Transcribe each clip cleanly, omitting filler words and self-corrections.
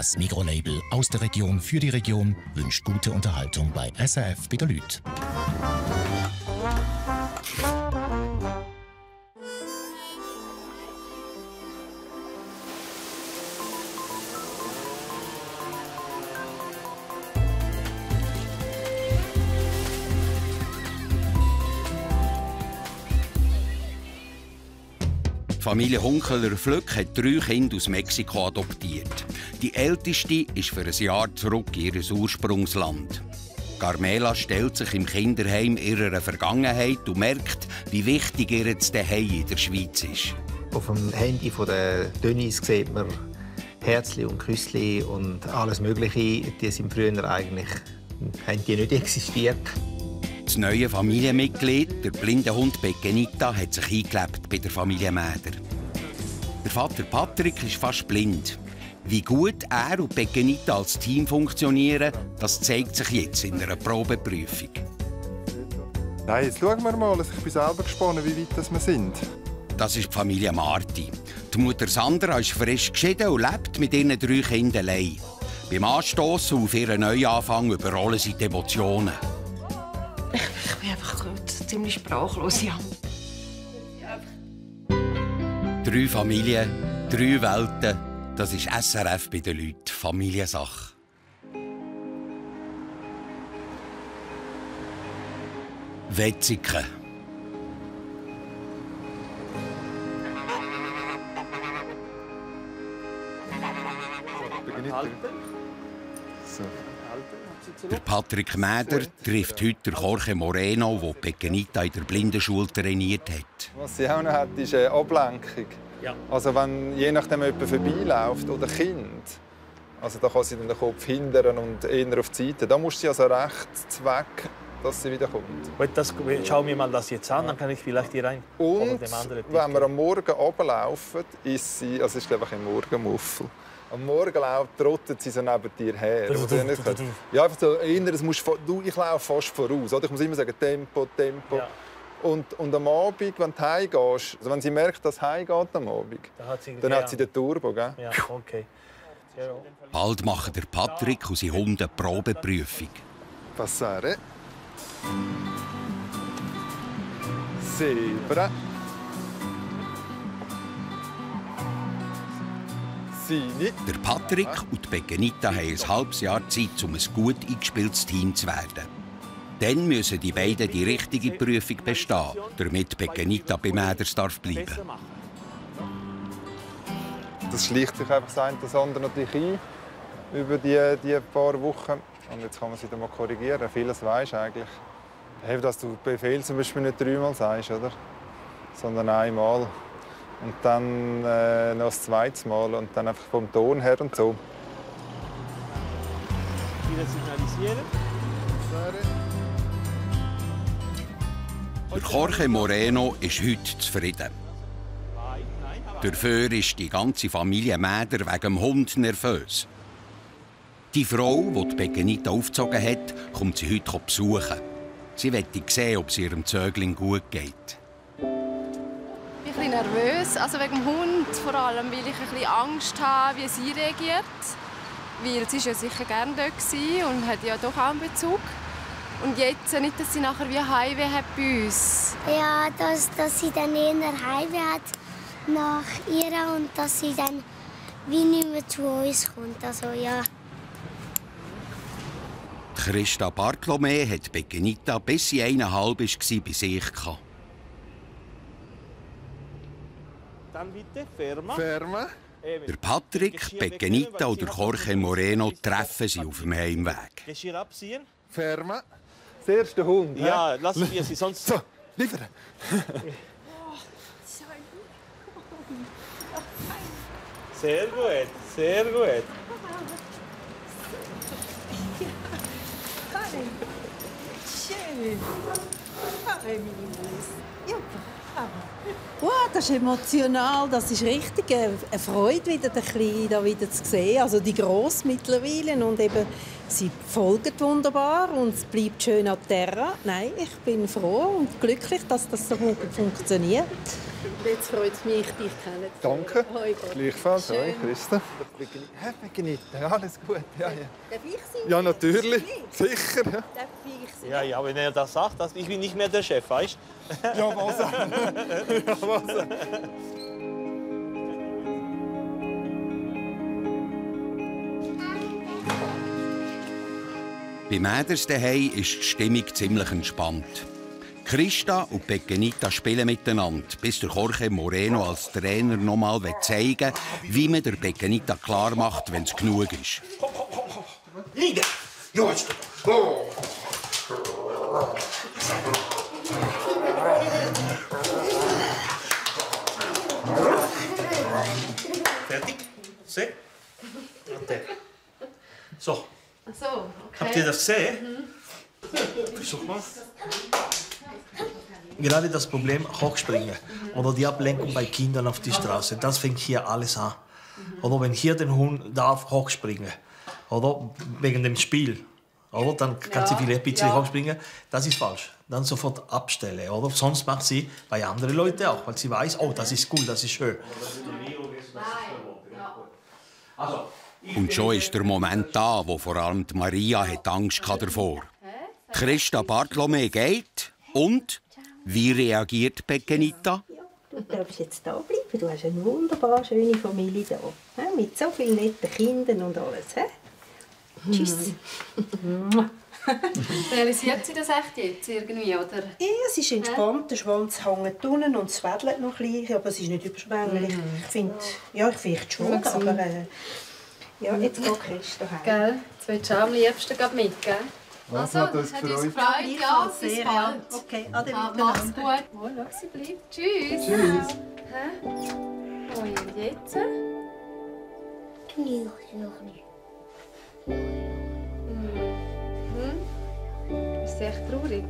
Das Mikrolabel aus der Region für die Region wünscht gute Unterhaltung bei SRF bei den Leuten. Die Familie Hunkeler-Flück hat 3 Kinder aus Mexiko adoptiert. Die älteste ist für ein Jahr zurück in ihr Ursprungsland. Carmela stellt sich im Kinderheim ihrer Vergangenheit und merkt, wie wichtig ihr Zuhause in der Schweiz ist. Auf dem Handy von der Denise sieht man Herzli und Küssli und alles Mögliche. Die sind früher eigentlich haben die nicht existiert. Das neue Familienmitglied, der blinde Hund Pequenita, hat sich eingelebt bei der Familie Mäder. Der Vater Patrick ist fast blind. Wie gut er und Pequenita als Team funktionieren, das zeigt sich jetzt in einer Probeprüfung. Nein, jetzt schauen wir mal. Ich bin selber gespannt, wie weit wir sind. Das ist die Familie Marti. Die Mutter Sandra ist frisch geschieden und lebt mit ihren 3 Kindern allein. Beim Anstossen auf ihren Neuanfang überrollen sie die Emotionen. Ich bin einfach ziemlich sprachlos, ja. 3 Familien, 3 Welten. Das ist SRF bei den Leuten. Familiensache. Wetzikon. Der Patrick Mäder trifft heute Jorge Moreno, der Pequenita in der Blindenschule trainiert hat. Was sie auch noch hat, ist eine Ablenkung. Ja. Also wenn je nachdem jemand vorbeiläuft oder Kind, also da kann sie den Kopf hindern und eher auf die Seite. Da muss sie also rechts weg, dass sie wieder kommt. Schau mir mal das jetzt an, dann kann ich vielleicht hier rein. Und wenn wir am Morgen runterlaufen, ist sie, also ist glaube ich ein Morgenmuffel. Am Morgen trottet sie so neben dir her. Ja, einfach so, ich laufe fast voraus. Ich muss immer sagen, Tempo, Tempo. Ja. Und am Abend, wenn du heimgehst, also wenn sie merkt, dass es heimgeht am Abend, dann hat sie den Turbo. Gell? Ja, okay. Bald machen der Patrick und seine Hunde eine Probeprüfung. Passare. Zebra. Der Patrick und die Pequenita haben ein halbes Jahr Zeit, um ein gut eingespieltes Team zu werden. Dann müssen die beiden die richtige Prüfung bestehen, damit Pequenita bei Mäders darf bleiben. Das schleicht sich einfach das eine oder andere natürlich ein über die paar Wochen. Und jetzt kann man sie dann mal korrigieren. Vieles weisst du eigentlich. Dass du Befehl zum Beispiel nicht 3-mal sagst, oder? Sondern einmal. Und dann noch das 2. Mal und dann einfach vom Ton her und so. Wieder signalisieren. Der Jorge Moreno ist heute zufrieden. Dafür ist die ganze Familie Mäder wegen dem Hund nervös. Die Frau, die die Pequenita aufgezogen hat, kommt sie heute besuchen. Sie möchte sehen, ob es ihrem Zögling gut geht. Ich bin ein bisschen nervös, also wegen dem Hund, vor allem, weil ich ein bisschen Angst habe, wie sie reagiert. Weil sie war ja sicher gerne dort und hat ja doch auch einen Bezug. Und jetzt nicht, dass sie nachher wie Heimweh hat bei uns. Ja, dass sie dann eher Heimweh hat nach ihr und dass sie dann wie nicht mehr zu uns kommt. Also, ja. Christa Bartolomä hat Pequenita, bis sie 1,5 war, bei sich gehabt. Dann bitte, ferma. Ferma. Der Patrick, Pequenita und der Jorge Moreno treffen sie auf dem Heimweg. Geschirr abziehen. Ferma. Das erste Hund. Ja, lassen wir sie sonst. So, liefern. Sehr gut, sehr gut. Schön. Wow, das ist emotional, das ist richtig eine Freude, wieder den Kleinen wieder zu sehen. Also die Grosse mittlerweile und eben Sie folgt wunderbar und es bleibt schön an Terra. Nein, ich bin froh und glücklich, dass das so gut funktioniert. Jetzt freut es mich, dich kennenzulernen. Danke. Hoi, Gott. Gleichfalls. Schön. Hoi, Christa. Begenita, alles gut. Ja, ja. Darf ich sein? Ja, natürlich. Sicher. Ja, Darf ich sein? Ja, ja, wenn er das sagt, ich bin nicht mehr der Chef, weißt du? ja was? Ja, was? Bei Mäders daheim ist die Stimmung ziemlich entspannt. Christa und Begenita spielen miteinander, bis der Jorge Moreno als Trainer noch mal zeigen will, wie man der Begenita klar macht, wenn es genug ist. Fertig? Seh? So. Ach so, okay. Habt ihr das gesehen? Versuch mal. Gerade das Problem Hochspringen oder die Ablenkung bei Kindern auf die Straße, das fängt hier alles an. Oder wenn hier der Hund darf hochspringen, oder wegen dem Spiel, oder dann kann sie vielleicht ein bisschen hochspringen, das ist falsch. Dann sofort abstellen, oder? Sonst macht sie bei anderen Leuten auch, weil sie weiß, oh, das ist cool, das ist schön. Und schon ist der Moment da, wo vor allem die Maria hat Angst davor. Christa Bartolomé geht und wie reagiert Begenita? Du darfst jetzt da bleiben. Du hast eine wunderbar schöne Familie hier. Mit so vielen netten Kindern und alles. Tschüss. Realisiert sie das echt jetzt irgendwie, oder? Ja, es ist entspannt. Der Schwanz hängt unten und es wedelt noch ein bisschen. Aber es ist nicht überschwänglich. Ich finde, ja, ich vielleicht schon. Aber ja, jetzt geht Christa heim. Gell? Jetzt willst du auch am liebsten mit, gell? Also, hat uns gefreut. Ja, bis bald. Okay, ade Mach's gut. Oh, schau, sie bleibt. Tschüss. Tschüss. Hä? Oh, und jetzt? Noch nicht. Das ist echt traurig.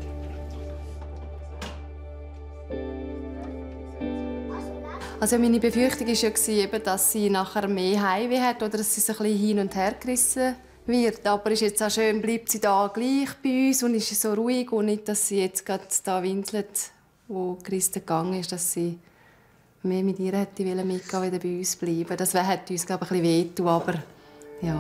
Also meine Befürchtung war ja, dass sie nachher mehr Heimweh hat oder dass sie so ein bisschen hin und her gerissen wird. Aber ist jetzt auch schön, bleibt sie da gleich bei uns und ist so ruhig und nicht, dass sie jetzt gerade da winselt, wo Christa gegangen ist, dass sie mehr mit ihr hätte mitgehen wollen, wieder bei uns bleiben. Das hätte uns, glaube ich, ein bisschen wehtun, aber ja.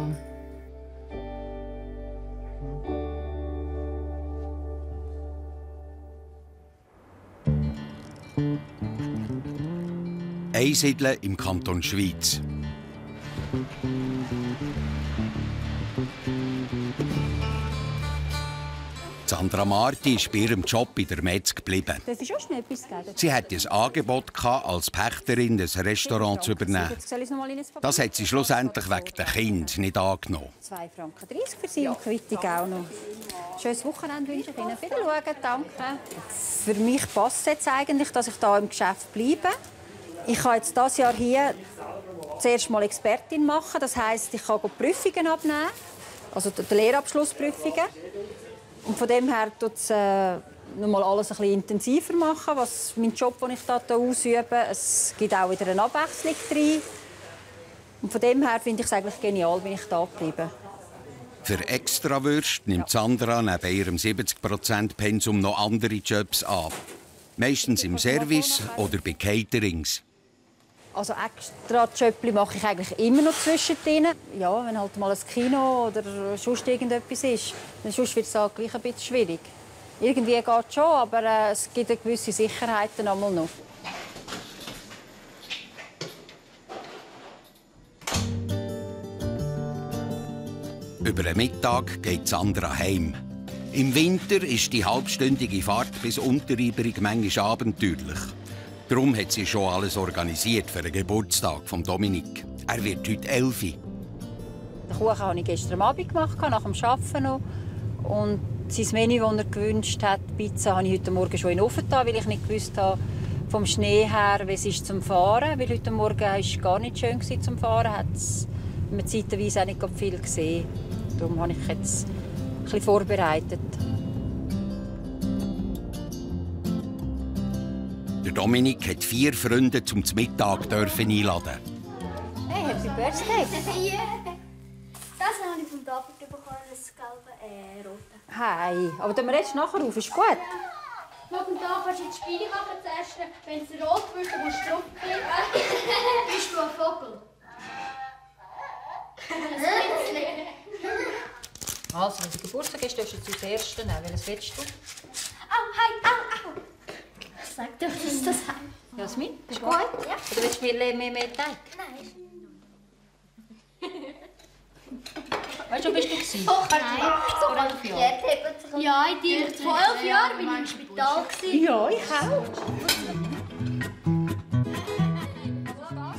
Einsiedeln im Kanton Schwyz. Sandra Marti ist bei ihrem Job in der Metz geblieben. Darf ich auch schnell etwas geben? Sie hatte ein Angebot, als Pächterin des Restaurants zu übernehmen. Das hat sie schlussendlich wegen der Kinder nicht angenommen. 2,30 Franken für Sie und Quittung auch noch. Schönes Wochenende wünsche ich Ihnen. Wiederschauen, danke. Für mich passt es jetzt eigentlich, dass ich hier im Geschäft bleibe. Ich kann jetzt dieses Jahr hier zuerst mal Expertin machen. Das heisst, ich kann Prüfungen abnehmen, also die Lehrabschlussprüfungen. Und von dem her tut es noch mal alles ein bisschen intensiver machen, was mein Job, den ich hier ausübe. Es gibt auch wieder eine Abwechslung drin. Und von dem her finde ich es eigentlich genial, bin ich da geblieben. Für Extrawürste nimmt Sandra neben ihrem 70%-Pensum noch andere Jobs an. Meistens im Service oder bei Caterings. Also extra Jobs mache ich eigentlich immer noch zwischendrin. Ja, wenn halt mal ein Kino oder sonst irgendetwas ist, dann sonst wird es auch gleich ein bisschen schwierig. Irgendwie geht es schon, aber es gibt eine gewisse Sicherheiten einmal noch. Über den Mittag geht Sandra heim. Im Winter ist die halbstündige Fahrt bis Unteriberg manchmal abenteuerlich. Darum hat sie schon alles organisiert für den Geburtstag von Dominik. Er wird heute 11. Den Kuchen habe ich gestern Abend gemacht, nach dem Arbeiten noch. Und sein Menü, das er gewünscht hat, die Pizza, habe ich heute Morgen schon in den Ofen getan, weil ich nicht gewusst habe, vom Schnee her, wie es ist zum Fahren. Weil heute Morgen war es gar nicht schön zum Fahren. Hat man zeitweise auch nicht viel gesehen. Darum habe ich jetzt ein bisschen vorbereitet. Der Dominik hat 4 Freunde zum Mittag einladen. Hey, Happy Birthday! Das habe ich vom am Abend bekommen, ein roten. Hey, aber tun wir jetzt nachher auf, ist gut? Momentan kannst du jetzt Spiele machen. Zuerst, wenn es rot wird, dann musst du draufklicken. Bist du ein Vogel? Also, wenn du Geburtstag hast, darfst du jetzt als Erstes nehmen. Welches willst du? Au, hei, au, au. Sag doch, dass das heim. Jasmin, ist gut? Ja. Oder willst du mehr Teig? Nein. Weißt du, wo bist du gewesen? Nein. Vor 11 Jahren? Ja, in dir. Vor 11 Jahren bin ich im Spital. Ja, ich auch.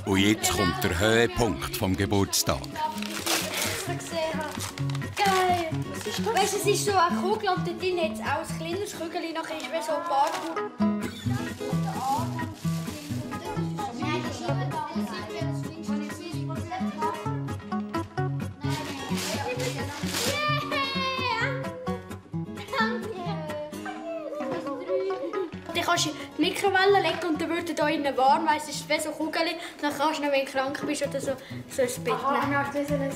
Und jetzt kommt der Höhepunkt vom Geburtstag. Geil! Was ist das? Weißt du, es ist so eine Kugel und dort drin hat es auch ein kleines Kügelchen, nachher ist es so ein paar Dann kannst du die Mikrowelle legen und dann wird hier innen warm, weil es ist wie so ein Kugel. Dann kannst du, wenn du krank bist oder so, ins Bett nehmen.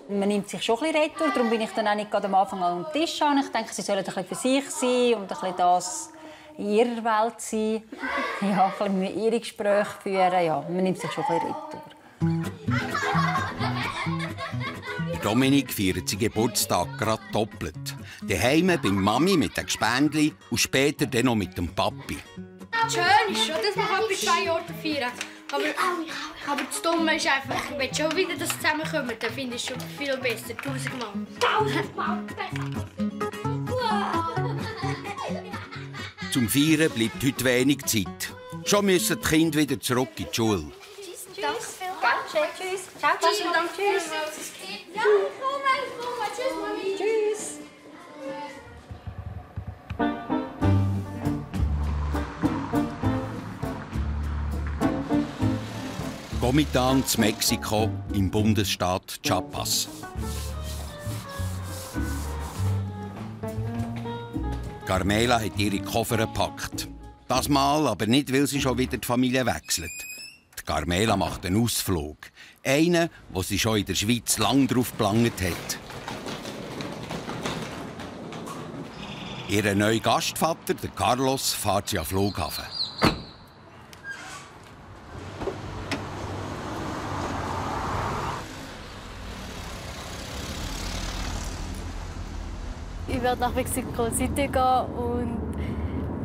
Man nimmt sich schon ein bisschen Retour, darum bin ich dann auch nicht gerade am Anfang an den Tisch an. Ich denke, sie sollen ein bisschen für sich sein und ein bisschen das in ihrer Welt sein. Ja, ein bisschen mit ihre Gespräche führen. Ja, man nimmt sich schon ein bisschen Retour. Dominik feiert seinen Geburtstag gerade doppelt. Daheim bei Mami mit den Gespendli und später dann noch mit dem Papi. Schön ist schon, dass wir bei 2 Jahren feiern. Aber das Dumme ist einfach, wenn schon wieder das zusammenkommen, dann finde ich es schon viel besser. 1000-mal. 1000-mal besser. Zum Feiern bleibt heute wenig Zeit. Schon müssen die Kinder wieder zurück in die Schule. Tschüss. Tschüss. Ciao, tschüss. Tschüss. Ja, ich komme. Tschüss, Mami. Tschüss. Comitán in Mexiko im Bundesstaat Chiapas. Carmela hat ihre Koffer gepackt. Das Mal aber nicht, weil sie schon wieder die Familie wechselt. Die Carmela macht einen Ausflug. Einen, wo sie schon in der Schweiz lang drauf gelangt hat. Ihr neuer Gastvater, der Carlos, fährt sie am Flughafen. Ich werde nach Mexico City gehen und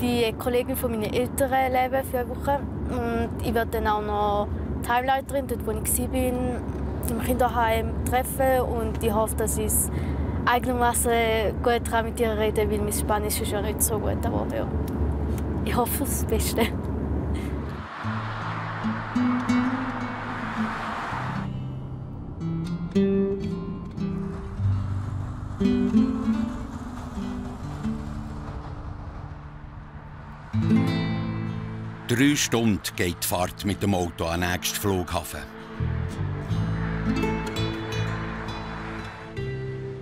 die Kollegin von meinen Eltern leben für eine Woche. Und ich werde dann auch noch die Heimleiterin, dort wo ich war, im Kinderheim treffen. Und ich hoffe, dass ich es einigermaßen gut mit ihr reden kann, weil mein Spanisch ist ja nicht so gut geworden. Ja. Ich hoffe das Beste. Drei Stunden geht die Fahrt mit dem Auto an den nächsten Flughafen.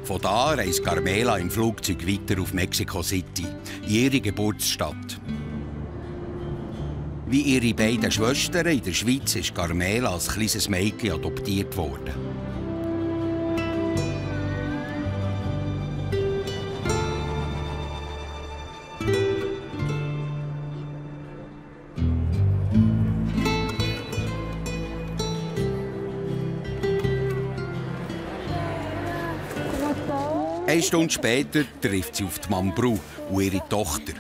Von da reist Carmela im Flugzeug weiter auf Mexico City, ihre Geburtsstadt. Wie ihre beiden Schwestern in der Schweiz ist Carmela als kleines Mädchen adoptiert worden. Eine Stunde später trifft sie auf die Mambrou und ihre Tochter.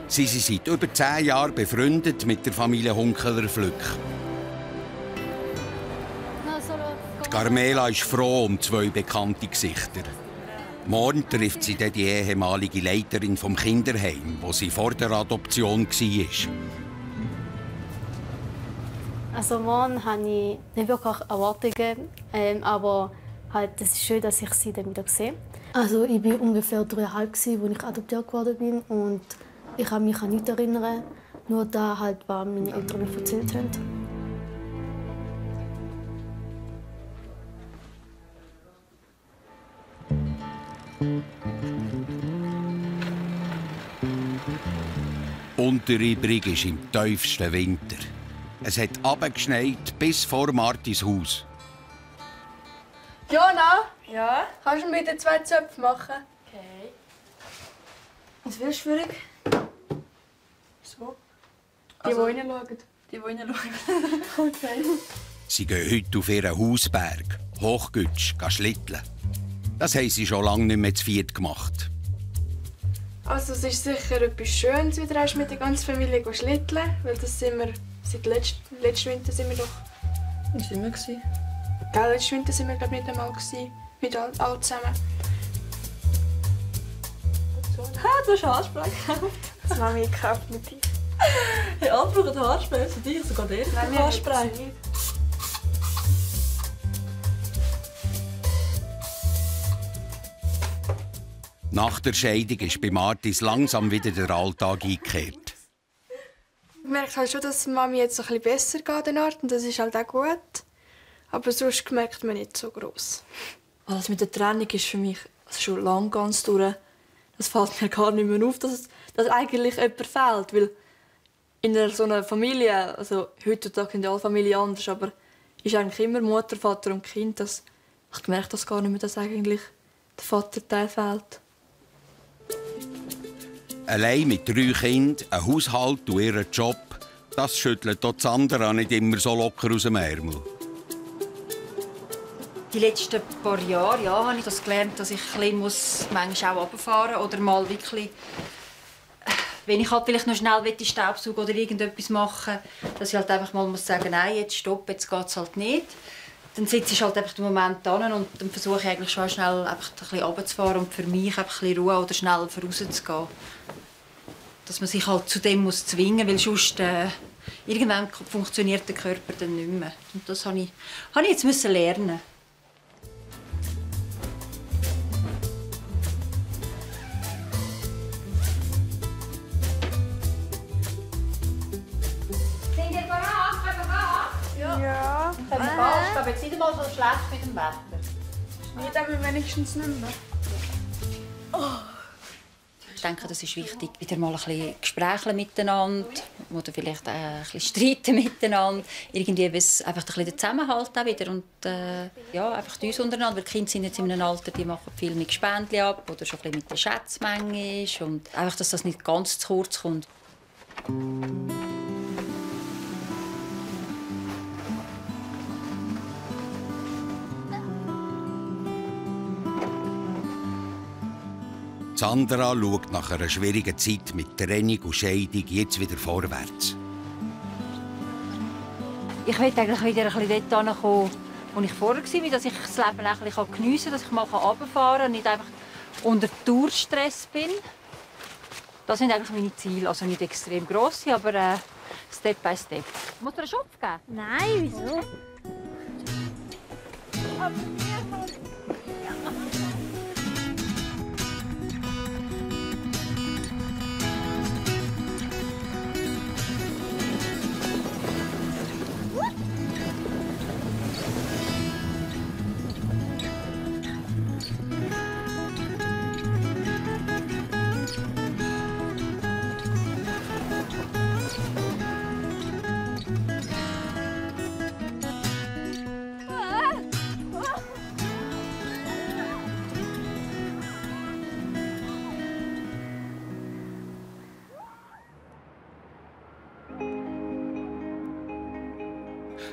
Sie sind seit über 10 Jahren befreundet mit der Familie Hunkeler-Flück. Carmela ist froh um 2 bekannte Gesichter. Morgen trifft sie dann die ehemalige Leiterin vom Kinderheim, wo sie vor der Adoption war. Also morgen habe ich nicht wirklich Erwartungen, aber halt, es ist schön, dass ich sie dann wieder sehe. Also ich war ungefähr 3,5, als ich adoptiert worden bin und ich kann mich an nichts erinnern, nur da halt, was meine Eltern mir erzählt haben. Unteribrig ist im tiefsten Winter. Es hat abgeschneit bis vor Martis Haus. Jona? Ja? Kannst du mir bitte 2 Zöpfe machen? Okay. Was willst du für dich? So. Die, die reinschauen. Die, die reinschauen. Okay. Sie gehen heute auf ihren Hausberg, Hochgütsch, schlitteln. Das haben sie schon lange nicht mehr zu viert gemacht. Also es ist sicher etwas Schönes, wieder mit der ganzen Familie zu schlitteln. Weil das sind wir, seit letzten Winter sind wir doch... Wo sind wir? Gell, letzten Winter sind wir glaube ich nicht einmal mit all zusammen. Du hast Haarspray gekauft. Das Mami gekauft mit dir. Hey, andere brauchen Haarspray, für dich sogar der Haarspray. Nach der Scheidung ist bei Martis langsam wieder der Alltag eingekehrt. Ich merke halt schon, dass Mami jetzt ein bisschen besser geht in Art, und das ist halt auch gut. Aber sonst merkt man nicht so gross. Das mit der Trennung ist für mich schon lange ganz durch. Das fällt mir gar nicht mehr auf, dass eigentlich jemand fehlt. Weil in so einer Familie, also heutzutage sind ja alle Familien anders, aber ist eigentlich immer Mutter, Vater und Kind. Ich merke das gar nicht mehr, dass eigentlich der Vaterteil fehlt. Allein mit 3 Kindern, einem Haushalt und ihrem Job, das schüttelt auch Sandra nicht immer so locker aus dem Ärmel. Die letzten paar Jahre habe ich das gelernt, dass ich manchmal auch runterfahren muss oder mal wirklich, wenn ich halt vielleicht noch schnell Staubsaugen oder irgendetwas machen will, dass ich halt einfach mal sagen, nein, jetzt stopp, jetzt geht es halt nicht. Dann sitze ich halt einfach den Moment an und dann versuche ich eigentlich schon schnell einfach ein bisschen runterzufahren und für mich einfach ein bisschen Ruhe oder schnell vorauszugehen. Dass man sich halt zu dem zwingen muss, weil sonst irgendwann funktioniert der Körper dann nicht mehr. Und das habe ich jetzt lernen. Sind ihr bereit? Ja. Ich habe jetzt nicht einmal so schlecht mit dem Wetter. Schneit aber wenigstens nicht mehr. Ich denke, das ist wichtig, wieder mal ein bisschen Gespräche miteinander oder vielleicht ein bisschen streiten miteinander. Irgendwie einfach ein bisschen den Zusammenhalt auch wieder und einfach uns untereinander. Weil die Kinder sind jetzt in einem Alter, die machen viel mit Gespendli ab oder schon ein bisschen mit der Schätzmenge und einfach, dass das nicht ganz zu kurz kommt. Sandra schaut nach einer schwierigen Zeit mit Trennung und Scheidung jetzt wieder vorwärts. Ich will eigentlich wieder ein bisschen dort hinkommen, wo ich vorher war, dass ich das Leben ein bisschen geniessen kann, dass ich mal runterfahren kann und nicht einfach unter Dauerstress bin. Das sind eigentlich meine Ziele. Also nicht extrem grosse, aber Step by Step. Muss dir einen Schopf geben? Nein, wieso?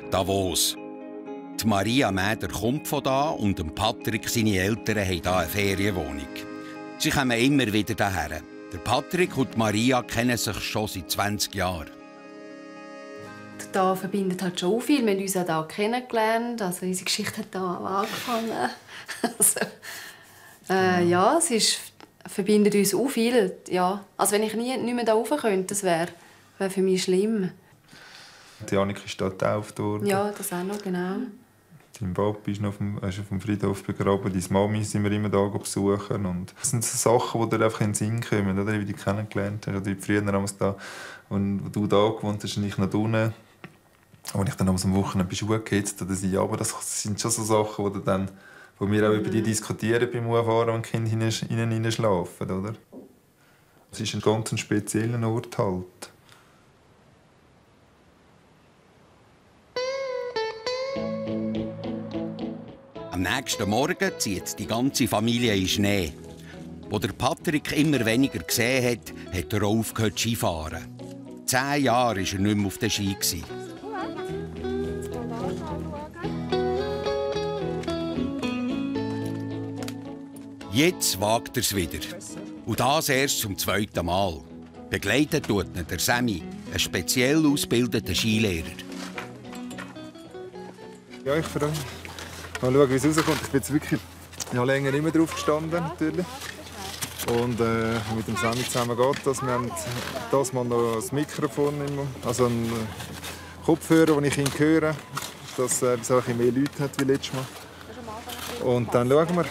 Davos. Die Maria Mäder kommt von da und Patrick, seine Eltern, haben hier eine Ferienwohnung. Sie kommen immer wieder hierher. Der Patrick und die Maria kennen sich schon seit 20 Jahren. Da verbindet halt schon viel. Wir haben uns auch hier kennengelernt. Also unsere Geschichte hat hier auch angefangen. Es verbindet uns auch viel. Ja. Also wenn ich nicht mehr hier rauf könnte, das wäre für mich schlimm. Die Annika ist hier getauft worden. Ja, das auch noch, genau. Dein Papi ist auf dem Friedhof begraben. Deine Mami sind wir immer da besuchen. Und das sind so Sachen, die dir einfach in den Sinn kommen, oder? Wie du dich kennengelernt hast. Oder früher damals da, und wo du da gewohnt hast und ich noch unten. Und ich dann am Wochenende bei Schuhe gehitzt oder sie. Aber das sind schon so Sachen, die wo wir auch über die diskutieren beim Auffahren, wenn die Kinder hineinschlafen, oder? Es ist ein ganz spezieller Ort halt. Am nächsten Morgen zieht die ganze Familie in Schnee. Wo der Patrick immer weniger gesehen hat, hat er auch aufgehört Skifahren. 10 Jahre war er nicht mehr auf den Ski. Jetzt wagt er es wieder. Und das erst zum 2. Mal. Begleitet tut ihn der Sammy, ein speziell ausgebildeter Skilehrer. Ja, ich freue mich. Mal schauen, wie es rauskommt. Ich bin jetzt wirklich länger nicht mehr drauf gestanden, natürlich. Und mit dem Sammy zusammen geht das. Wir haben das mal noch das Mikrofon, also einen Kopfhörer, den ich ihn höre, dass es auch mehr Leute hat wie letztes Mal. Und dann schauen wir.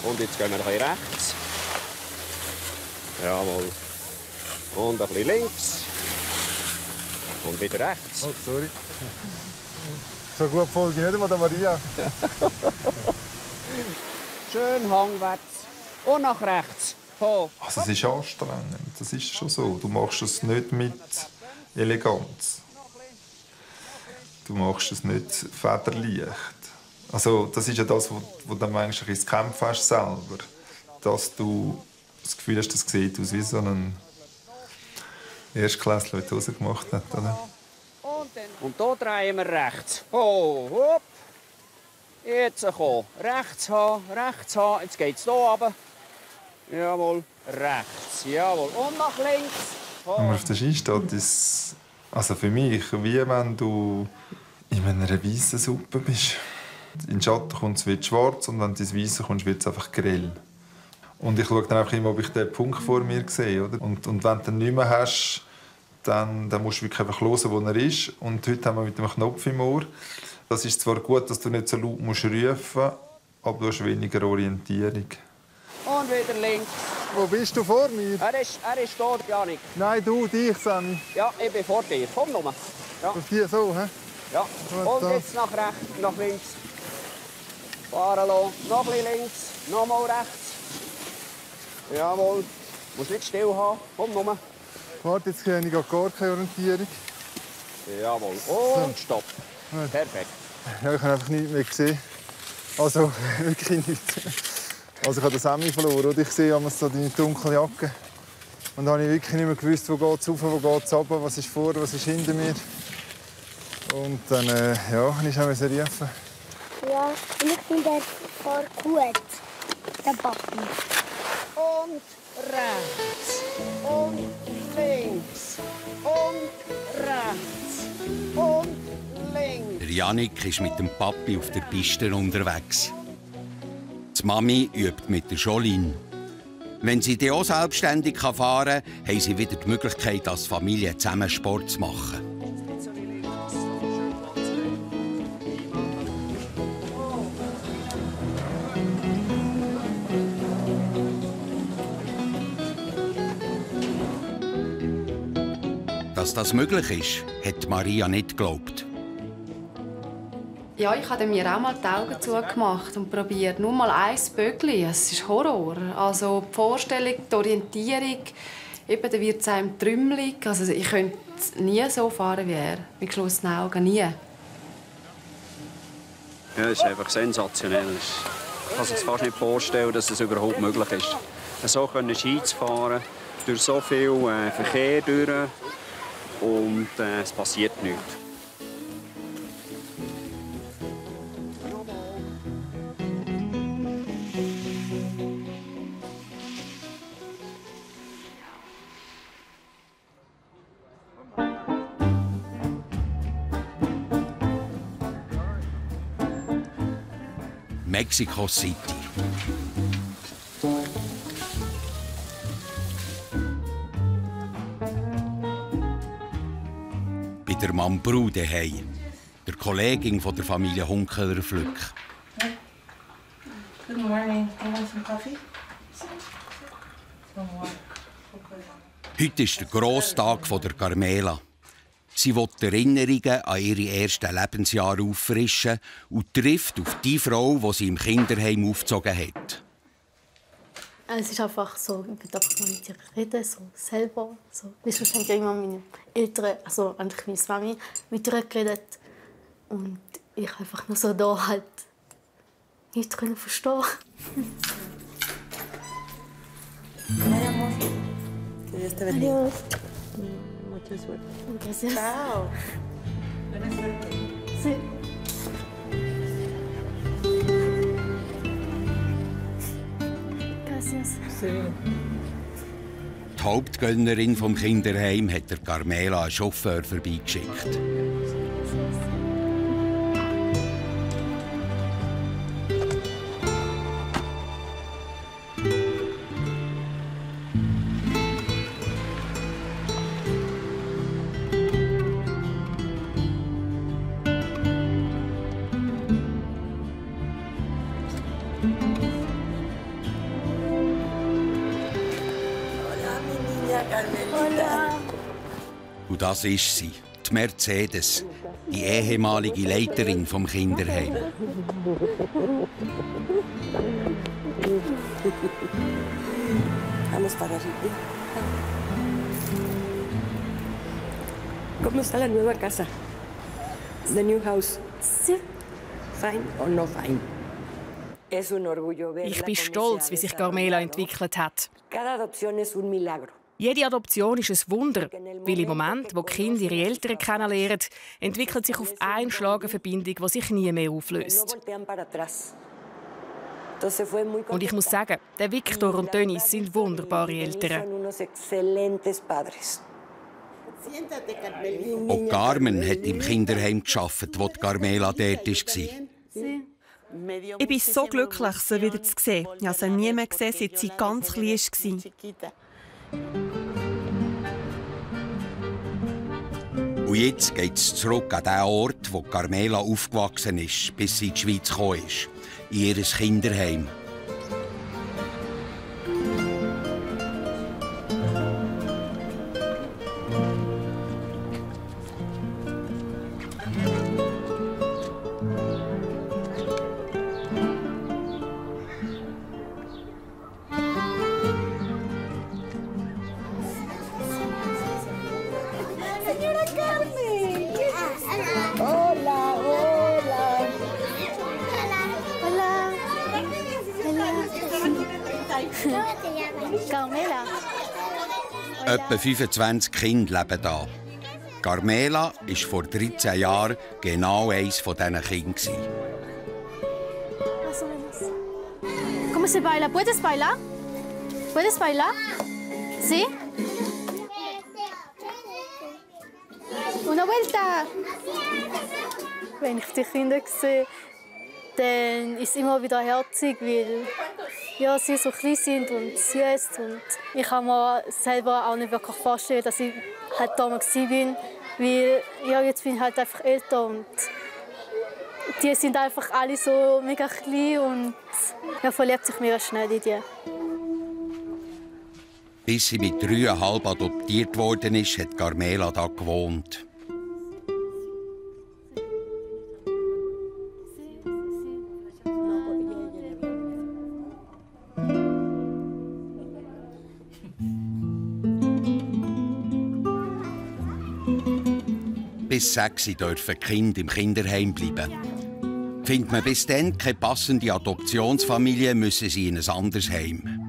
Und jetzt gehen wir ein bisschen rechts. Jawohl. Und ein bisschen links. Und wieder rechts. Oh, sorry. So gut folge ich nicht einmal der Maria. Schön hangwärts. Und nach rechts. Ho. Also es ist anstrengend, das ist schon so. Du machst es nicht mit Eleganz. Du machst es nicht federleicht. Also das ist ja das, was du eigentlich ins Kämpfen hast selber. Dass du das Gefühl hast, das sieht aus wie so ein Erstklässler, der die Hose gemacht hat. Oder? Und hier drehen wir rechts. Ho, hopp. Jetzt kommen. Rechts haben. Jetzt geht es hier runter. Jawohl. Rechts. Jawohl. Und nach links. Ho. Wenn man auf der Ski steht, ist also für mich wie wenn du in einer weißen Suppe bist. In den Schatten kommt es wird schwarz und wenn du ins Weiße kommst, wird es einfach grell. Und ich schaue dann einfach immer, ob ich den Punkt vor mir sehe. Oder? Und wenn du den nicht mehr hast, dann musst du wirklich einfach hören, wo er ist. Und heute haben wir mit dem Knopf im Ohr. Das ist zwar gut, dass du nicht so laut musst rufen, aber du hast weniger Orientierung. Und wieder links. Wo bist du vor mir? Er ist dort, Janik. Nein, du, dich, Sammy. Ja, ich bin vor dir. Komm nur. Ja. Auf hier so, hä? Ja. Und jetzt nach rechts, nach links. Fahren lassen. Noch ein bisschen links. Nochmal rechts. Jawohl. Du musst nicht still haben. Komm nur. Warte, jetzt habe ich gar keine Orientierung. Jawohl. Und stopp. Perfekt. Ja, ich habe einfach nichts mehr gesehen. Also, wirklich nichts. Also ich habe den Sammy verloren. Und ich sehe so deine dunkle Jacke. Und dann habe ich wirklich nicht mehr gewusst, wo geht es rauf, wo geht es runter, was ist vor, was ist hinter mir. Und dann musste ich rufen. Ja, und ich finde, er fährt gut, der Papi. Und rechts. Und links. Und rechts. Und links. Der Jannik ist mit dem Papi auf der Piste unterwegs. Die Mami übt mit der Jolene. Wenn sie dann auch selbstständig fahren kann, haben sie wieder die Möglichkeit, als Familie zusammen Sport zu machen. Dass das möglich ist, hat Maria nicht geglaubt. Ja, ich habe mir auch mal die Augen zugemacht und probiert. Nur mal ein Böckli. Es ist Horror. Also die Vorstellung, die Orientierung, eben, da wird es einem trümmelig. Also ich könnte nie so fahren wie er. Mit geschlossenen Augen, nie. Ja, es ist einfach sensationell. Ich kann sich fast nicht vorstellen, dass es überhaupt möglich ist. So Ski zu fahren, durch so viel Verkehr durch und es passiert nichts. Mexico City. Bei der Mambrou daheim, der Kollegin von der Familie Hunkeler-Flück. Good morning. You want some coffee? Heute ist der Grosstag von der Carmela. Sie will die Erinnerungen an ihre ersten Lebensjahre auffrischen und trifft auf die Frau, die sie im Kinderheim aufgezogen hat. Es ist einfach so, ich will einfach mal mit ihr reden, so selber. So. Sonst haben ja immer meine Eltern, also eigentlich meine Mami, mit ihr geredet. Und ich einfach nur so da halt nicht verstehen. Adiós. Mucha suerte. Gracias. Chao. Buena suerte. Sí. Gracias. Sí. Die Hauptgönnerin vom Kinderheim hat der Carmela einen Chauffeur vorbeigeschickt. Und das ist sie, die Mercedes, die ehemalige Leiterin vom Kinderheim. Vamos para arriba. ¿Cómo está la nueva casa? The new house. Sí. Fine or no fine? Ich bin stolz, wie sich Carmela entwickelt hat. Cada adopción es un milagro. Jede Adoption ist ein Wunder, weil im Moment, wo die Kinder ihre Eltern kennenlernen, entwickelt sich auf einen Schlag eine Verbindung, die sich nie mehr auflöst. Und ich muss sagen, der Victor und Dennis sind wunderbare Eltern. Auch Carmen hat im Kinderheim gearbeitet, wo Carmela dort war. Ich bin so glücklich, sie wieder zu sehen. Ich habe sie nie mehr gesehen, seit sie ganz klein war. Und jetzt geht es zurück an den Ort, wo Carmela aufgewachsen ist, bis sie in die Schweiz gekommen ist. In ihr Kinderheim. Carmela. Etwa 25 Kinder leben hier. Carmela war vor 13 Jahren genau eines von diesen Kindern. ¿Cómo se baila? ¿Puedes bailar? ¿Puedes bailar? ¿Sí? Una vuelta. Wenn ich die Kinder sehe, dann ist es immer wieder herzig, weil ja, sie so klein sind und süß. Und ich kann mir selber auch nicht wirklich vorstellen, dass ich halt damals war. Weil ja, jetzt bin ich halt einfach älter und die sind einfach alle so mega klein und ja, verliebt sich mega schnell in die. Bis sie mit 3,5 adoptiert worden ist, hat Carmela hier gewohnt. Bis 6 dürfen die Kinder im Kinderheim bleiben. Findet man bis dann keine passende Adoptionsfamilie, müssen sie in ein anderes Heim.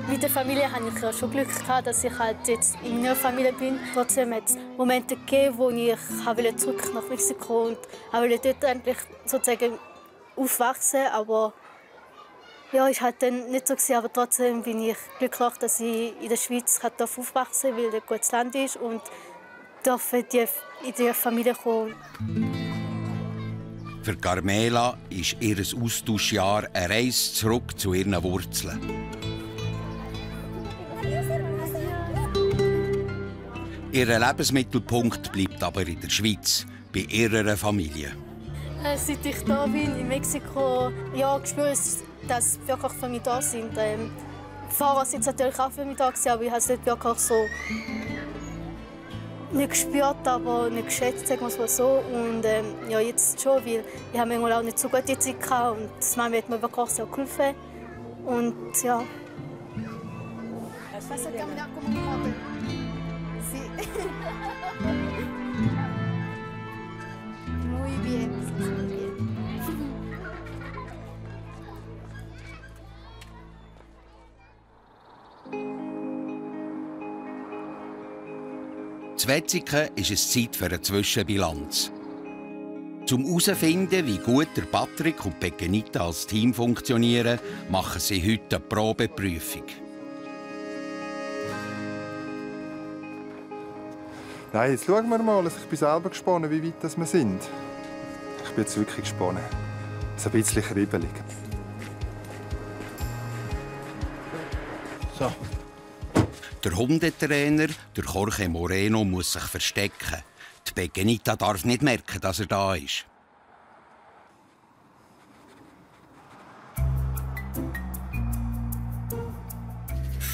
Mit der Familie hatte ich ja schon Glück gehabt, dass ich halt jetzt in einer Familie bin. Trotzdem hat es Momente gegeben, wo ich zurück nach Mexiko und dort eigentlich sozusagen aufwachsen. Aber ja, ist halt dann nicht so gewesen. Aber trotzdem bin ich glücklich, dass ich in der Schweiz aufwachsen darf, weil es ein gutes Land ist und darf in die Familie kommen. Für Carmela ist ihr Austauschjahr eine Reise zurück zu ihren Wurzeln. Ihr Lebensmittelpunkt bleibt aber in der Schweiz, bei ihrer Familie. Seit ich hier bin, in Mexiko, ja, spüre ich, dass wirklich für mich da sind. Vorher sind es natürlich auch für mich da, aber ich habe es nicht wirklich so nicht gespürt, aber nicht geschätzt, sagen wir es mal so. Und ja, jetzt schon, weil ich habe manchmal auch nicht so gute Zeit gehabt und das Mami hat mir wirklich sehr geholfen. Und ja. Muy bien. In Wetzikon ist es Zeit für eine Zwischenbilanz. Zum herauszufinden, wie gut der Patrick und Pekenita als Team funktionieren, machen sie heute eine Probeprüfung. Nein, jetzt schauen wir mal. Ich bin selber gespannt, wie weit wir sind. Ich bin jetzt wirklich gespannt. Es ist ein bisschen kribbelig. So. Der Hundetrainer, der Jorge Moreno, muss sich verstecken. Die Pekenita darf nicht merken, dass er da ist.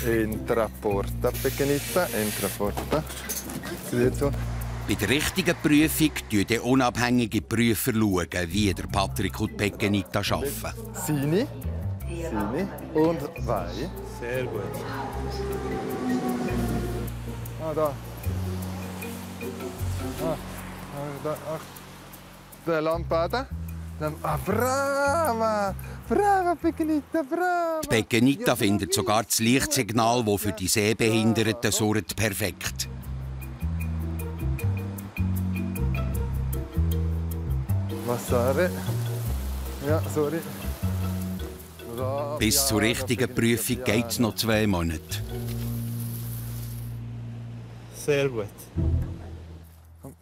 Entra porta, Pekenita, entra porta. Bei der richtigen Prüfung schauen die unabhängigen Prüfer, wie der Patrick und Pekenita arbeiten. Sini. Sini. Und vai. Sehr gut. Ah, da. Da. Der Lampada. Ah, brava! Brava, Pekenita, brava! Die Pekenita findet sogar das Lichtsignal, das für die Sehbehinderten surrt, perfekt. Massare. Ja, sorry. Bis zur richtigen Prüfung geht es noch 2 Monate. Sehr gut.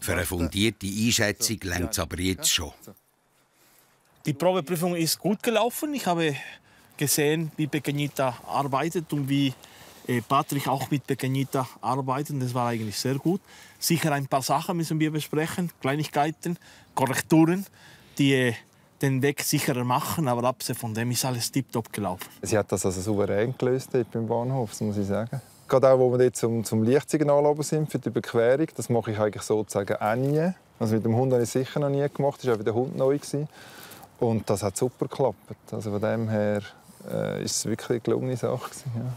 Für eine fundierte Einschätzung reicht es aber jetzt schon. Die Probeprüfung ist gut gelaufen. Ich habe gesehen, wie Pekenita arbeitet und wie Patrick auch mit Pekenita arbeitet. Das war eigentlich sehr gut. Sicher ein paar Sachen müssen wir besprechen, Kleinigkeiten, Korrekturen, die den Weg sicherer machen. Aber abgesehen von dem ist alles tiptop gelaufen. Sie hat das also souverän gelöst beim Bahnhof, das muss ich sagen. Gerade auch, wo wir jetzt zum Lichtsignal oben sind für die Überquerung, das mache ich eigentlich sozusagen auch nie. Also mit dem Hund habe ich es sicher noch nie gemacht, das war auch der Hund neu. Und das hat super geklappt. Also von dem her ist es wirklich eine gelungene Sache. Ja.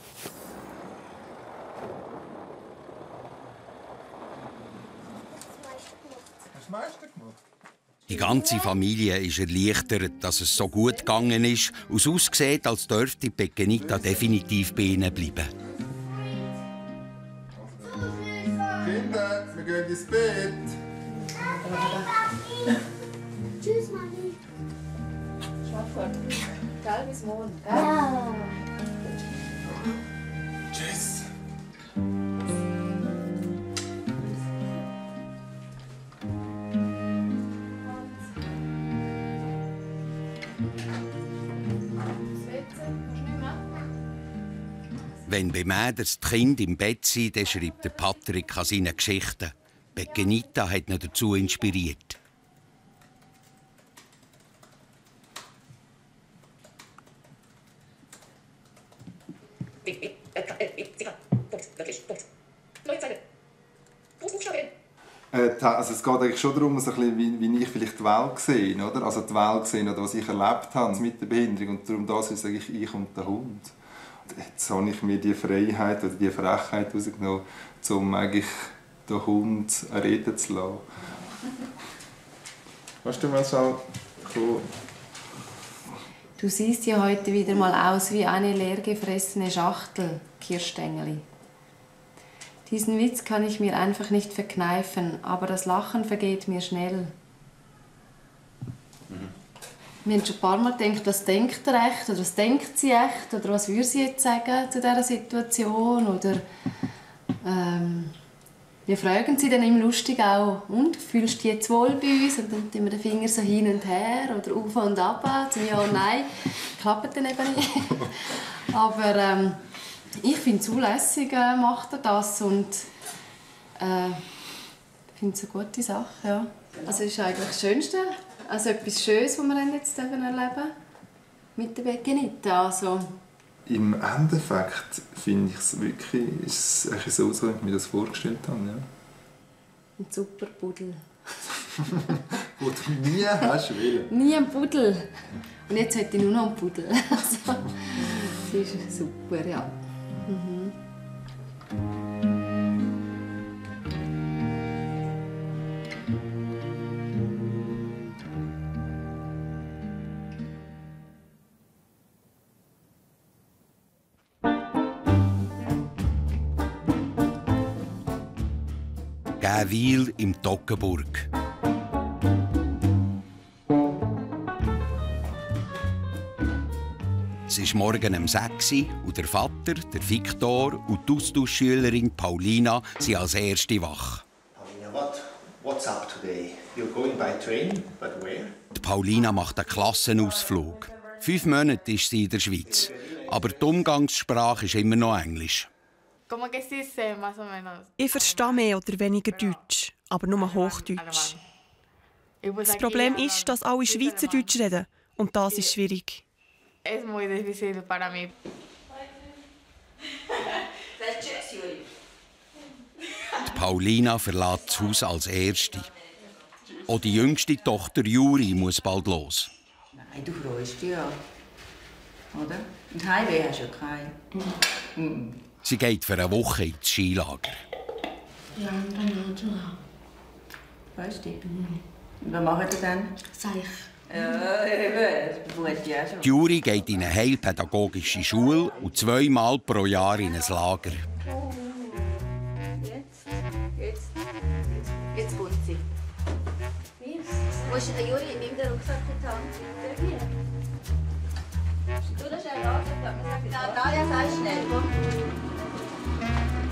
Die ganze Familie ist erleichtert, dass es so gut gegangen ist und es aussieht, als dürfte Pekenita definitiv bei ihnen bleiben. Kinder, wir gehen ins Bett. Tschüss, Mami. Schlaf gut. Gell, bis morgen. Gell? Ja. Tschüss. Wenn bei Mäders die Kinder im Bett sind, dann schreibt der Patrick an seinen Geschichten. Pekenita hat ihn dazu inspiriert. Also es geht eigentlich schon darum, so ein bisschen, wie ich vielleicht die Welt sehe, oder? Also die Welt sehe, oder was ich erlebt habe mit der Behinderung. Und darum das ist eigentlich ich und der Hund. Und jetzt habe ich mir die Freiheit oder die Frechheit rausgenommen, um eigentlich den Hund reden zu lassen. Kannst du mal so cool. Du siehst ja heute wieder mal aus wie eine leer gefressene Schachtel, Kirschstängeli. Diesen Witz kann ich mir einfach nicht verkneifen, aber das Lachen vergeht mir schnell. Wir haben schon ein paar Mal gedacht, was denkt er echt oder was denkt sie echt oder was würde sie jetzt sagen zu dieser Situation oder wir fragen sie dann immer lustig auch, und fühlst du dich jetzt wohl bei uns? Und dann tun wir den Finger so hin und her oder auf und ab, zum Ja und Nein. Klappt dann eben nicht. Aber ich finde es zulässig, macht er das und ich finde es eine gute Sache. Ja. Also es ist eigentlich das Schönste, also etwas Schönes, was wir jetzt erleben mit der Pekenita. Also Im Endeffekt finde ich es wirklich, ist es so, wie ich mir das vorgestellt habe. Ja. Ein super Pudel. Gut, nie hast du wollen. Nie ein Pudel. Und jetzt hätte ich nur noch einen Pudel. Also, das ist super, ja. Mhm. Gäwil im Toggenburg. Es ist morgen um 6 Uhr und der Vater, der Viktor und die Austauschschülerin Paulina sind als erste wach. Paulina, what's up today? You're going by train, but where? Die Paulina macht einen Klassenausflug. 5 Monate ist sie in der Schweiz, aber die Umgangssprache ist immer noch Englisch. Ich verstehe mehr oder weniger Deutsch, aber nur Hochdeutsch. Das Problem ist, dass alle Schweizerdeutsch reden und das ist schwierig. Es muy difícil para mí. Die Paulina verlässt das Haus als Erste. Auch die jüngste Tochter Juri muss bald los. Nein, du freust dich ja. Oder? Und Heimweh hast du ja keinen. Sie geht für eine Woche ins Skilager. Ja, dann schon. Weißt du? Und was machen Sie dann? Seich. Ja, eben. Das tut ja schon. Juri geht in eine heilpädagogische Schule und 2-mal pro Jahr in ein Lager. Jetzt kommt sie. Wo ist Juri? Nimm den Rucksack in die Hand. Du, das ist ein Lager. Natalia, sei schnell, komm.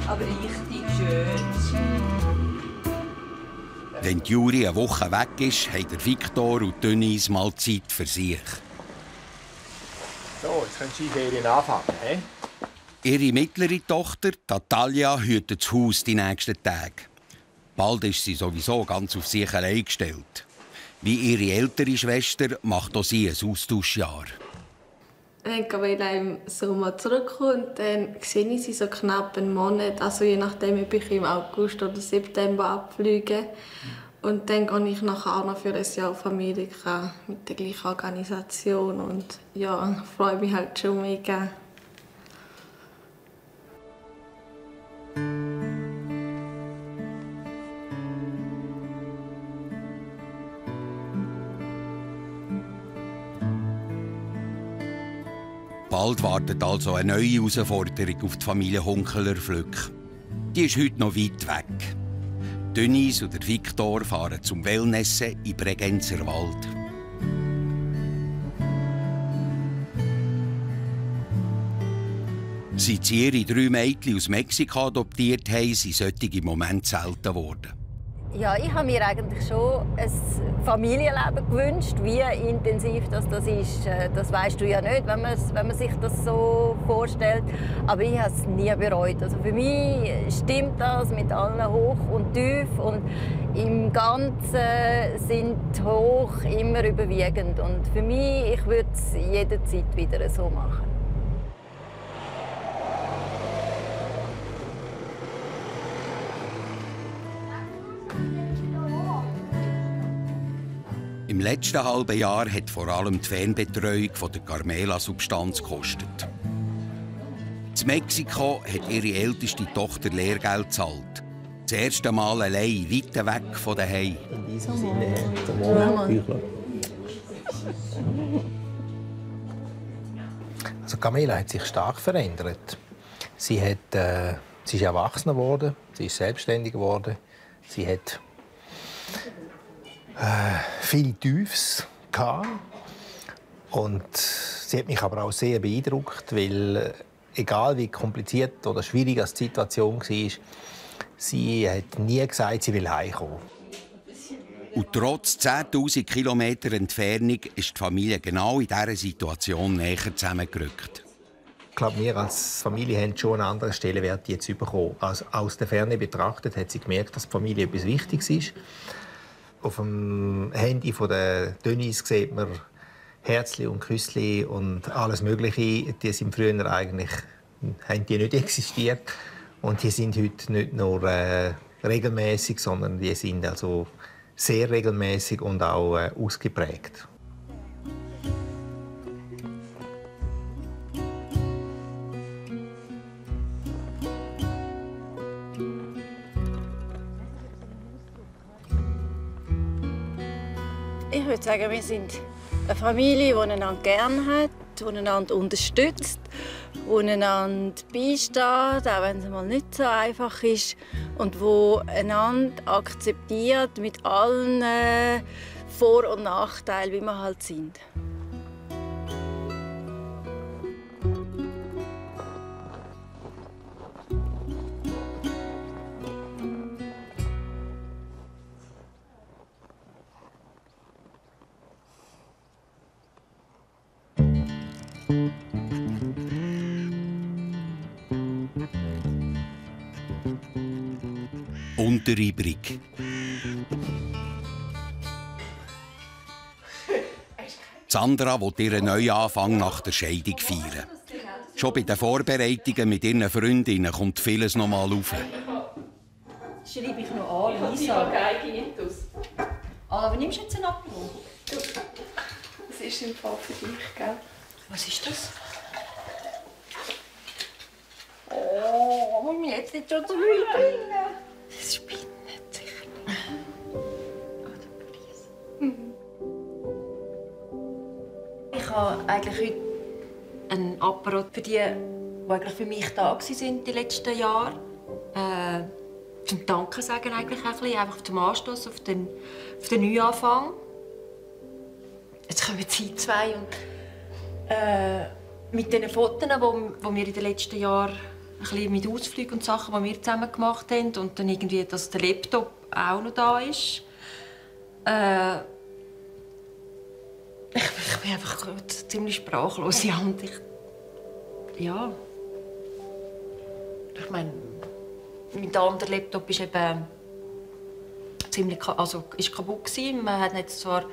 Aber richtig schön. Wenn Juri eine Woche weg ist, haben der Viktor und Denise mal Zeit für sich. So, jetzt können die Skiferien anfangen. He? Ihre mittlere Tochter, Natalia, hütet das Haus die nächsten Tage. Bald ist sie sowieso ganz auf sich allein gestellt. Wie ihre ältere Schwester macht auch sie ein Austauschjahr. Wenn ich im Sommer zurückkomme, dann sehe ich sie so knapp einen Monat. Also je nachdem, ob ich im August oder September abfliege. Und dann gehe ich nachher auch noch für ein Jahr auf Amerika mit der gleichen Organisation. Und ja, freue mich halt schon mega. Bald wartet also eine neue Herausforderung auf die Familie Hunkeler-Flück. Die ist heute noch weit weg. Denise und Viktor fahren zum Wellnessen im Bregenzer Wald. Seit sie ihre 3 Mädchen aus Mexiko adoptiert haben, sind solche Momente selten geworden. Ja, ich habe mir eigentlich schon ein Familienleben gewünscht. Wie intensiv das ist, das weißt du ja nicht, wenn man sich das so vorstellt. Aber ich habe es nie bereut. Also für mich stimmt das mit allen Hoch und Tief. Und im Ganzen sind Hoch immer überwiegend. Und für mich, ich würde es jederzeit wieder so machen. Im letzten halben Jahr hat vor allem die Fernbetreuung von der Carmela-Substanz gekostet. In Mexiko hat ihre älteste Tochter Lehrgeld gezahlt. Das erste Mal allein weit weg von daheim. In diesem Sinne, zum Morgen. Also Carmela hat sich stark verändert. Sie ist erwachsen geworden, sie ist selbstständig geworden, sie hat viele Tiefs gehabt. Und sie hat mich aber auch sehr beeindruckt, weil egal wie kompliziert oder schwierig die Situation war, sie hat nie gesagt, sie will heimkommen. Und trotz 10'000 Kilometer Entfernung ist die Familie genau in dieser Situation näher zusammengerückt. Ich glaube, wir als Familie haben schon einen anderen Stellenwert jetzt bekommen. Also aus der Ferne betrachtet hat sie gemerkt, dass die Familie etwas Wichtiges ist. Auf dem Handy von der Denise sieht man Herzli und Küssli und alles Mögliche. Die sind früher eigentlich haben die nicht existiert. Und die sind heute nicht nur regelmäßig, sondern die sind also sehr regelmäßig und auch ausgeprägt. Ich würde sagen, wir sind eine Familie, die einander gerne hat, die einander unterstützt, die einander beisteht, auch wenn es mal nicht so einfach ist, und die einander akzeptiert mit allen Vor- und Nachteilen, wie wir halt sind. Unterreibung. Sandra will ihren Neuanfang nach der Scheidung feiern. Schon bei den Vorbereitungen mit ihren Freundinnen kommt vieles noch mal auf. Schreibe ich noch an, Lisa. Aber nimmst du jetzt einen Apfel? Das ist im Fall für dich, gell? Was ist das? Oh, muss mich jetzt nicht schon zu Müll bringen. Das spinnt nicht, sicher nicht. Ich habe eigentlich heute einen Apparat für die eigentlich für mich da waren die letzten Jahre. Zum Danken sagen eigentlich ein bisschen, einfach zum Anstoß auf den Neuanfang. Jetzt kommen die zwei und mit den Fotos, die wir in den letzten Jahren ein bisschen mit Ausflügen und Sachen, die wir zusammen gemacht haben, und dann irgendwie, dass der Laptop auch noch da ist. Ich bin einfach ziemlich sprachlos. Ja, und ich meine, mein anderer Laptop ist eben ziemlich, also ist kaputt gewesen. Man hat jetzt zwar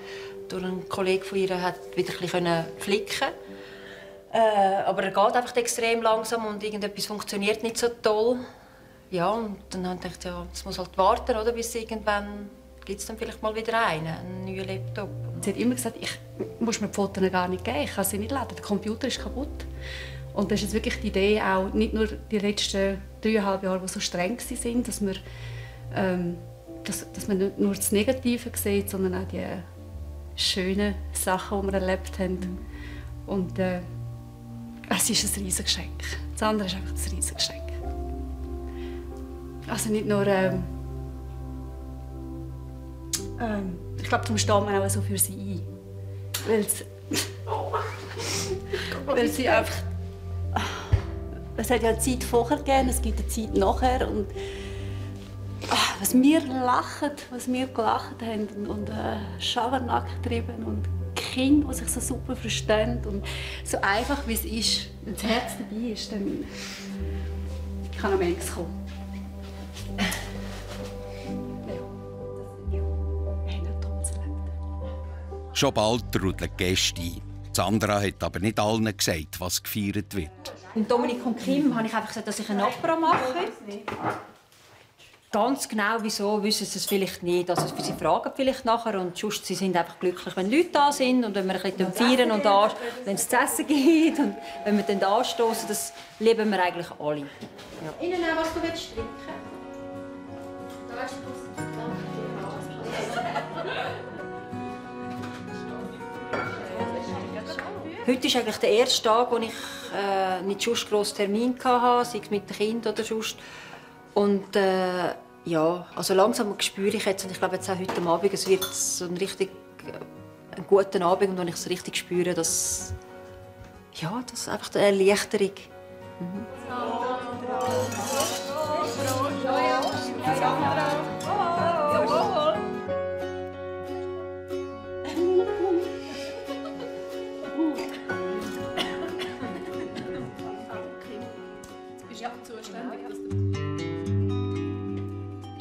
durch einen Kollegen von ihr hat wieder ein bisschen flicken, aber er geht einfach extrem langsam und irgendetwas funktioniert nicht so toll. Ja, und dann habe ich gedacht, ja, das muss halt warten, oder, bis irgendwann gibt es dann vielleicht mal wieder einen neuen Laptop. Sie hat immer gesagt, ich muss mir die Fotos gar nicht geben, ich kann sie nicht laden, der Computer ist kaputt. Und das ist jetzt wirklich die Idee, auch nicht nur die letzten 3,5 Jahre, die so streng waren, dass man nicht nur das Negative sieht, sondern auch die schönen Sachen, die wir erlebt haben. Und es ist ein riesiges Geschenk. Das andere ist einfach ein riesiges Geschenk. Also nicht nur, ich glaube, darum steht man auch so für sie ein. Weil sie einfach... Es hat ja eine Zeit vorher gegeben, es gibt eine Zeit nachher. Und was wir lachen, was wir gelacht haben und Schabernack getrieben und Kinder, die sich so super verstehen und so einfach wie es ist, wenn das Herz dabei ist, dann kann noch einiges kommen. Schon bald trudeln die Gäste ein. Sandra hat aber nicht allen gesagt, was gefeiert wird. Und Dominik und Kim habe ich einfach gesagt, dass ich einen Apero mache. Ganz genau wieso, wissen sie es vielleicht nicht. Also sie fragen vielleicht nachher und sonst, sie sind einfach glücklich, wenn Leute da sind und wenn wir ein bisschen feiern und wenn es zu essen gibt und wenn wir dann anstoßen, das lieben wir eigentlich alle. Ja. Ihnen auch, was du willst trinken. Da ist Heute ist eigentlich der erste Tag, wo ich nicht sonst grossen Termin hatte, sei es mit den Kindern oder sonst. Und ja, also langsam spüre ich jetzt, und ich glaube jetzt auch heute Abend, es wird so ein guter Abend, und wenn ich es richtig spüre, dass ja, das ist einfach eine Erleichterung.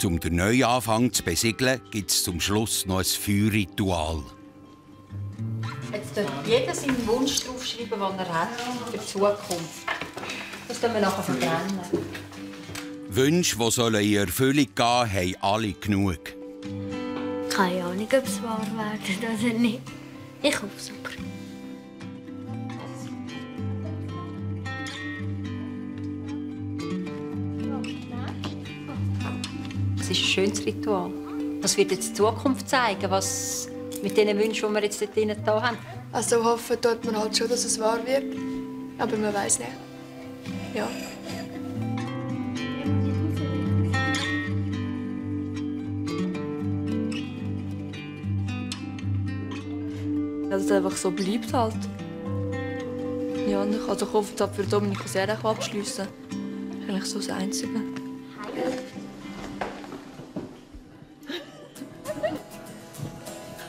Um den Neuanfang zu besiegeln, gibt es zum Schluss noch ein Feuerritual. Jetzt darf jeder seinen Wunsch draufschreiben, den er hat für die Zukunft. Das können wir nachher verbrennen. Wünsche, die in Erfüllung gehen sollen, haben alle genug. Keine Ahnung, ob es wahr wird oder nicht. Ich hoffe es aber. Es ist ein schönes Ritual. Das wird jetzt die Zukunft zeigen, was mit den Wünschen, die wir jetzt dort drinnen haben. Also hoffen tut man halt schon, dass es wahr wird. Aber man weiß nicht. Ja. Dass es einfach so bleibt halt. Ja, und ich hoffe, dass für Dominik und Sarah abschliessen kann. Das ist eigentlich so das Einzige.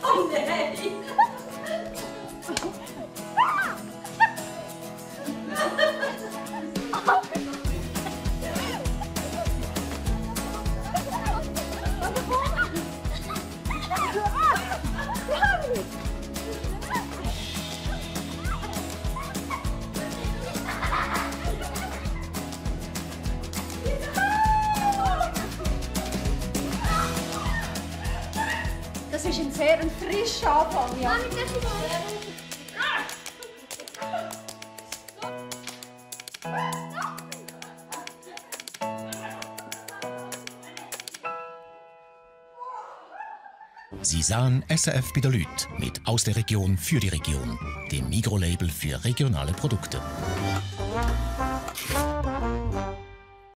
Oh nein! Das ist ein sehr frischer Anfang, ja. Sie sahen SRF bei den Leuten mit «Aus der Region für die Region», dem Migros-Label für regionale Produkte.